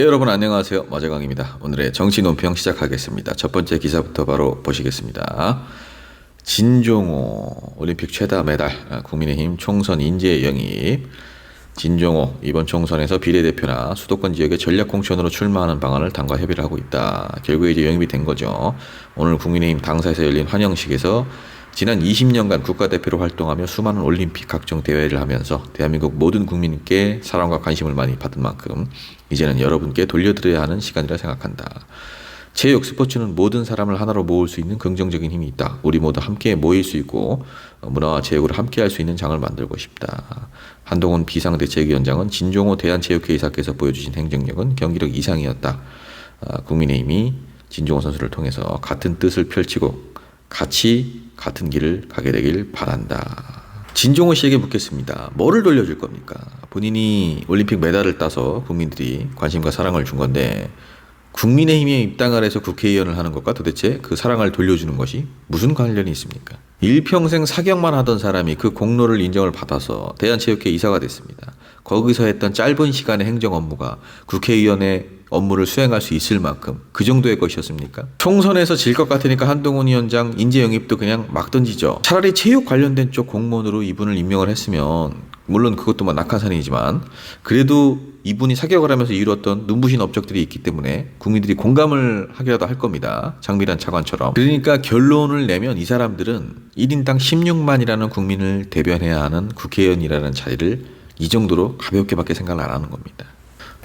네, 여러분 안녕하세요. 마재광입니다. 오늘의 정치 논평 시작하겠습니다. 첫 번째 기사부터 바로 보시겠습니다. 진종호 올림픽 최다 메달 국민의힘 총선 인재 영입. 진종호 이번 총선에서 비례대표나 수도권 지역의 전략공천으로 출마하는 방안을 당과 협의를 하고 있다. 결국에 이제 영입이 된 거죠. 오늘 국민의힘 당사에서 열린 환영식에서 지난 20년간 국가대표로 활동하며 수많은 올림픽 각종 대회를 하면서 대한민국 모든 국민께 사랑과 관심을 많이 받은 만큼 이제는 여러분께 돌려드려야 하는 시간이라 생각한다. 체육, 스포츠는 모든 사람을 하나로 모을 수 있는 긍정적인 힘이 있다. 우리 모두 함께 모일 수 있고 문화와 체육을 함께 할 수 있는 장을 만들고 싶다. 한동훈 비상대책위원장은 진종호 대한체육회 이사께서 보여주신 행정력은 경기력 이상이었다. 국민의힘이 진종호 선수를 통해서 같은 뜻을 펼치고 같이 같은 길을 가게 되길 바란다. 진종호 씨에게 묻겠습니다. 뭐를 돌려줄 겁니까? 본인이 올림픽 메달을 따서 국민들이 관심과 사랑을 준 건데 국민의힘에 입당을 해서 국회의원을 하는 것과 도대체 그 사랑을 돌려주는 것이 무슨 관련이 있습니까? 일평생 사경만 하던 사람이 그 공로를 인정을 받아서 대한체육회 이사가 됐습니다. 거기서 했던 짧은 시간의 행정 업무가 국회의원의 업무를 수행할 수 있을 만큼 그 정도의 것이었습니까? 총선에서 질 것 같으니까 한동훈 위원장 인재 영입도 그냥 막 던지죠. 차라리 체육 관련된 쪽 공무원으로 이분을 임명을 했으면 물론 그것도 뭐 낙하산이지만 그래도 이분이 사격을 하면서 이루었던 눈부신 업적들이 있기 때문에 국민들이 공감을 하기라도 할 겁니다. 장미란 차관처럼. 그러니까 결론을 내면 이 사람들은 1인당 16만이라는 국민을 대변해야 하는 국회의원이라는 자리를 이 정도로 가볍게밖에 생각을 안 하는 겁니다.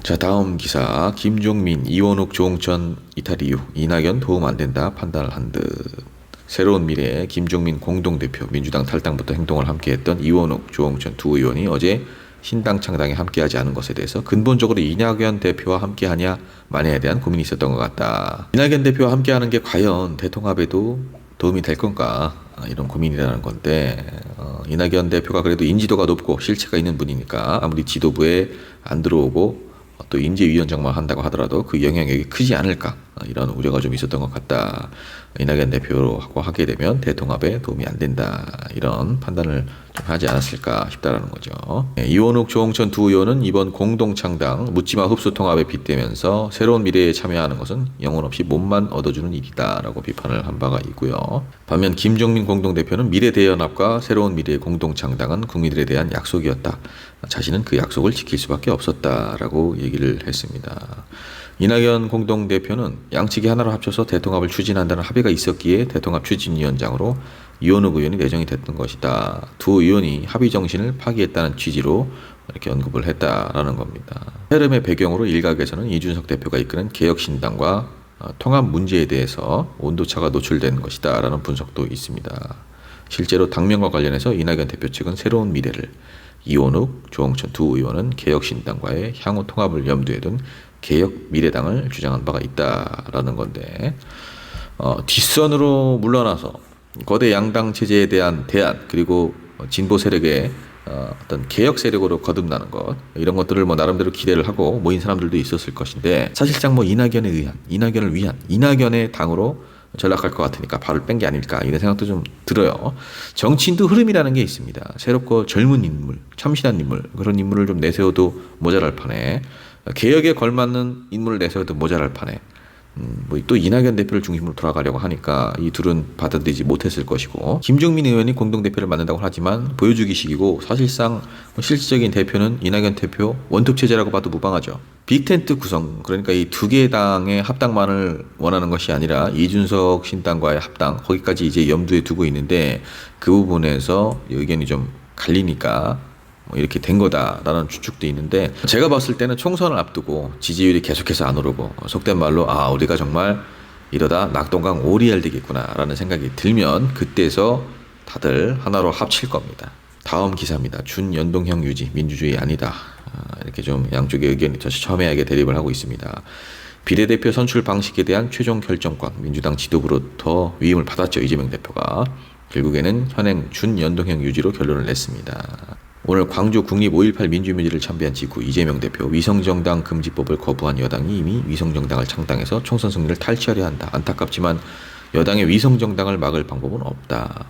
자, 다음 기사. 김종민, 이원욱, 조홍천 이탈 이후 이낙연 도움 안 된다 판단을 한 듯. 새로운 미래의 김종민 공동대표, 민주당 탈당부터 행동을 함께했던 이원욱, 조홍천 두 의원이 어제 신당 창당에 함께하지 않은 것에 대해서 근본적으로 이낙연 대표와 함께하냐 마냐에 대한 고민이 있었던 것 같다. 이낙연 대표와 함께하는 게 과연 대통합에도 도움이 될 건가, 이런 고민이라는 건데 이낙연 대표가 그래도 인지도가 높고 실체가 있는 분이니까 아무리 지도부에 안 들어오고 또 인재위원장만 한다고 하더라도 그 영향력이 크지 않을까, 이런 우려가 좀 있었던 것 같다. 이낙연 대표하고 하게 되면 대통합에 도움이 안 된다, 이런 판단을 좀 하지 않았을까 싶다라는 거죠. 이원욱, 조홍천 두 의원은 이번 공동창당 묻지마 흡수통합에 빗대면서 새로운 미래에 참여하는 것은 영혼 없이 몸만 얻어주는 일이다라고 비판을 한 바가 있고요. 반면 김종민 공동대표는 미래대연합과 새로운 미래의 공동창당은 국민들에 대한 약속이었다. 자신은 그 약속을 지킬 수밖에 없었다라고 얘기를 했습니다. 이낙연 공동대표는 양측이 하나로 합쳐서 대통합을 추진한다는 합의가 있었기에 대통합 추진위원장으로 이원욱 의원이 내정이 됐던 것이다. 두 의원이 합의 정신을 파기했다는 취지로 이렇게 언급을 했다라는 겁니다. 흐름의 배경으로 일각에서는 이준석 대표가 이끄는 개혁신당과 통합 문제에 대해서 온도차가 노출된 것이다 라는 분석도 있습니다. 실제로 당면과 관련해서 이낙연 대표 측은 새로운 미래를, 이원욱, 조홍천 두 의원은 개혁신당과의 향후 통합을 염두에 둔 개혁미래당을 주장한 바가 있다라는 건데, 뒷선으로 물러나서 거대 양당 체제에 대한 대안, 그리고 진보 세력의 어떤 개혁 세력으로 거듭나는 것, 이런 것들을 뭐 나름대로 기대를 하고 모인 사람들도 있었을 것인데, 사실상 뭐 이낙연을 위한 이낙연의 당으로 전락할 것 같으니까 발을 뺀 게 아닐까, 이런 생각도 좀 들어요. 정치인도 흐름이라는 게 있습니다. 새롭고 젊은 인물, 참신한 인물, 그런 인물을 좀 내세워도 모자랄 판에, 개혁에 걸맞는 인물을 내세워도 모자랄 판에 뭐 또 이낙연 대표를 중심으로 돌아가려고 하니까 이 둘은 받아들이지 못했을 것이고, 김종민 의원이 공동대표를 맡는다고 하지만 보여주기식이고 사실상 실질적인 대표는 이낙연 대표 원톱체제라고 봐도 무방하죠. 빅텐트 구성, 그러니까 이 두 개의 당의 합당만을 원하는 것이 아니라 이준석 신당과의 합당, 거기까지 이제 염두에 두고 있는데 그 부분에서 의견이 좀 갈리니까 이렇게 된 거다라는 추측도 있는데, 제가 봤을 때는 총선을 앞두고 지지율이 계속해서 안 오르고 속된 말로 우리가 정말 이러다 낙동강 오리알 되겠구나라는 생각이 들면 그때서 다들 하나로 합칠 겁니다. 다음 기사입니다. 준연동형 유지, 민주주의 아니다. 이렇게 좀 양쪽의 의견이 첨예하게 대립을 하고 있습니다. 비례대표 선출 방식에 대한 최종 결정권 민주당 지도부로부터 위임을 받았죠. 이재명 대표가. 결국에는 현행 준연동형 유지로 결론을 냈습니다. 오늘 광주 국립 5.18 민주묘지를 참배한 직후 이재명 대표, 위성정당 금지법을 거부한 여당이 이미 위성정당을 창당해서 총선 승리를 탈취하려 한다. 안타깝지만 여당의 위성정당을 막을 방법은 없다.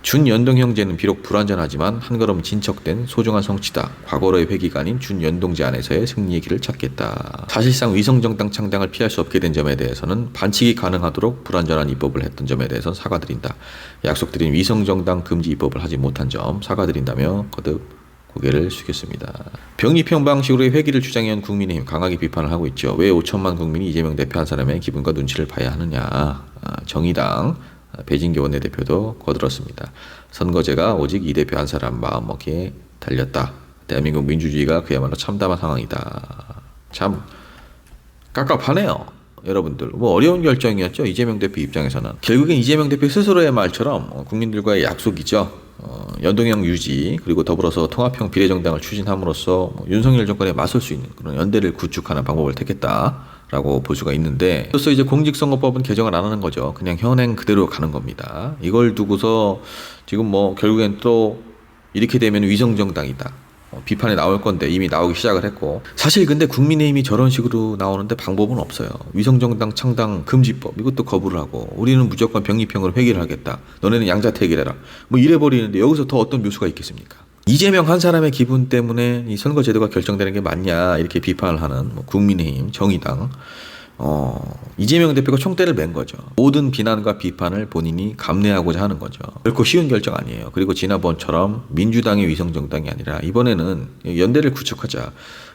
준연동형제는 비록 불완전하지만 한 걸음 진척된 소중한 성취다. 과거로의 회기가 아닌 준연동제 안에서의 승리의 길을 찾겠다. 사실상 위성정당 창당을 피할 수 없게 된 점에 대해서는 반칙이 가능하도록 불완전한 입법을 했던 점에 대해서 사과드린다. 약속드린 위성정당 금지 입법을 하지 못한 점 사과드린다며 거듭 고개를 숙였습니다. 병립형 방식으로의 회기를 주장해온 국민의힘 강하게 비판을 하고 있죠. 왜 5천만 국민이 이재명 대표 한 사람의 기분과 눈치를 봐야 하느냐. 정의당 배진교 원내대표도 거들었습니다. 선거제가 오직 이 대표 한 사람 마음먹기에 달렸다. 대한민국 민주주의가 그야말로 참담한 상황이다. 참 깝깝하네요. 여러분들 뭐 어려운 결정이었죠. 이재명 대표 입장에서는 결국엔 이재명 대표 스스로의 말처럼 국민들과의 약속이죠. 연동형 유지 그리고 더불어서 통합형 비례정당을 추진함으로써 윤석열 정권에 맞설 수 있는 그런 연대를 구축하는 방법을 택했다라고 볼 수가 있는데, 그래서 이제 공직선거법은 개정을 안 하는 거죠. 그냥 현행 그대로 가는 겁니다. 이걸 두고서 지금 뭐 결국엔 또 이렇게 되면 위성정당이다 비판이 나올 건데 이미 나오기 시작을 했고, 사실 근데 국민의힘이 저런 식으로 나오는데 방법은 없어요. 위성정당 창당 금지법 이것도 거부를 하고 우리는 무조건 병립형으로 회귀를 하겠다. 너네는 양자택일해라. 뭐 이래버리는데 여기서 더 어떤 묘수가 있겠습니까? 이재명 한 사람의 기분 때문에 이 선거제도가 결정되는 게 맞냐 이렇게 비판을 하는 뭐 국민의힘, 정의당 이재명 대표가 총대를 맨 거죠. 모든 비난과 비판을 본인이 감내하고자 하는 거죠. 결코 쉬운 결정 아니에요. 그리고 지난번처럼 민주당의 위성정당이 아니라 이번에는 연대를 구축하자.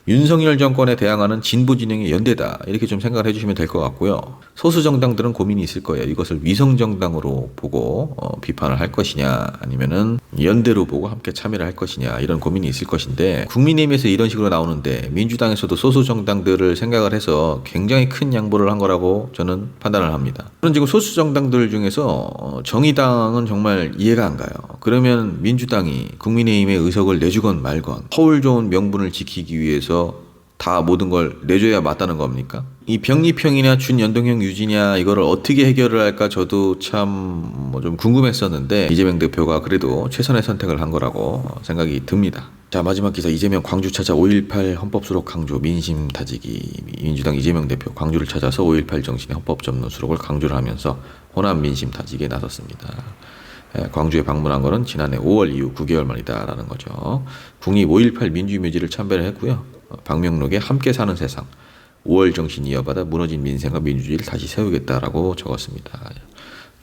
윤석열 정권에 대항하는 진보 진영의 연대다. 이렇게 좀 생각을 해주시면 될 것 같고요. 소수 정당들은 고민이 있을 거예요. 이것을 위성정당으로 보고 비판을 할 것이냐 아니면은 연대로 보고 함께 참여를 할 것이냐 이런 고민이 있을 것인데, 국민의힘에서 이런 식으로 나오는데 민주당에서도 소수 정당들을 생각을 해서 굉장히 큰 양보를 한 거라고 저는 판단을 합니다. 저는 지금 소수 정당들 중에서 정의당은 정말 이해가 안 가요. 그러면 민주당이 국민의힘의 의석을 내주건 말건 허울 좋은 명분을 지키기 위해서 다 모든 걸 내줘야 맞다는 겁니까? 이 병립형이냐 준연동형 유지냐 이거를 어떻게 해결을 할까 저도 참 뭐 좀 궁금했었는데 이재명 대표가 그래도 최선의 선택을 한 거라고 생각이 듭니다. 자, 마지막 기사. 이재명 광주 찾아 5.18 헌법 수록 강조 민심 다지기. 민주당 이재명 대표 광주를 찾아서 5.18 정신의 헌법 전문 수록을 강조를 하면서 호남 민심 다지기에 나섰습니다. 광주에 방문한 것은 지난해 5월 이후 9개월 만이다라는 거죠. 국립 5.18 민주묘지를 참배를 했고요. 방명록에 함께 사는 세상 5월 정신 이어받아 무너진 민생과 민주주의를 다시 세우겠다라고 적었습니다.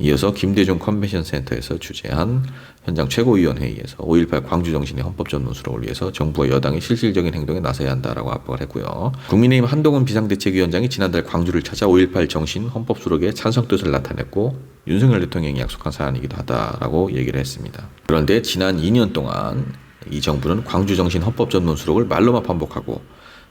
이어서 김대중 컨벤션 센터에서 주재한 현장 최고위원회의에서 5.18 광주 정신의 헌법 전문 수록을 위해서 정부와 여당이 실질적인 행동에 나서야 한다라고 압박을 했고요. 국민의힘 한동훈 비상대책위원장이 지난달 광주를 찾아 5.18 정신 헌법 수록에 찬성 뜻을 나타냈고 윤석열 대통령이 약속한 사안이기도 하다라고 얘기를 했습니다. 그런데 지난 2년 동안 이 정부는 광주 정신 헌법 전문 수록을 말로만 반복하고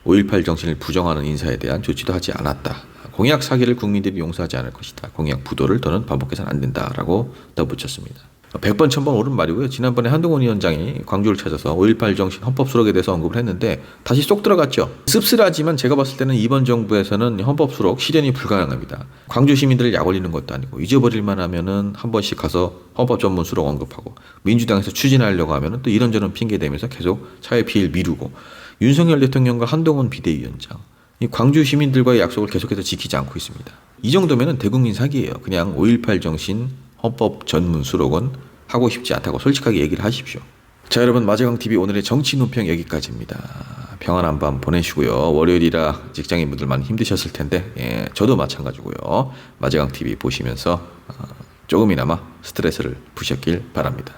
5.18 정신을 부정하는 인사에 대한 조치도 하지 않았다. 공약 사기를 국민들이 용서하지 않을 것이다. 공약 부도를 더는 반복해서는 안 된다라고 덧붙였습니다. 100번 1000번 옳은 말이고요. 지난번에 한동훈 위원장이 광주를 찾아서 5.18 정신 헌법 수록에 대해서 언급을 했는데 다시 쏙 들어갔죠. 씁쓸하지만 제가 봤을 때는 이번 정부에서는 헌법 수록 실현이 불가능합니다. 광주 시민들을 약 올리는 것도 아니고 잊어버릴만 하면은 한 번씩 가서 헌법 전문 수록 언급하고 민주당에서 추진하려고 하면은 또 이런저런 핑계 대면서 계속 사회 피해를 미루고 윤석열 대통령과 한동훈 비대위원장 이 광주 시민들과의 약속을 계속해서 지키지 않고 있습니다. 이 정도면은 대국민 사기예요. 그냥 5.18 정신 헌법 전문 수록은 하고 싶지 않다고 솔직하게 얘기를 하십시오. 자, 여러분, 마재광TV 오늘의 정치 논평 여기까지입니다. 평안한 밤 보내시고요. 월요일이라 직장인분들 많이 힘드셨을 텐데 저도 마찬가지고요. 마재광TV 보시면서 조금이나마 스트레스를 푸셨길 바랍니다.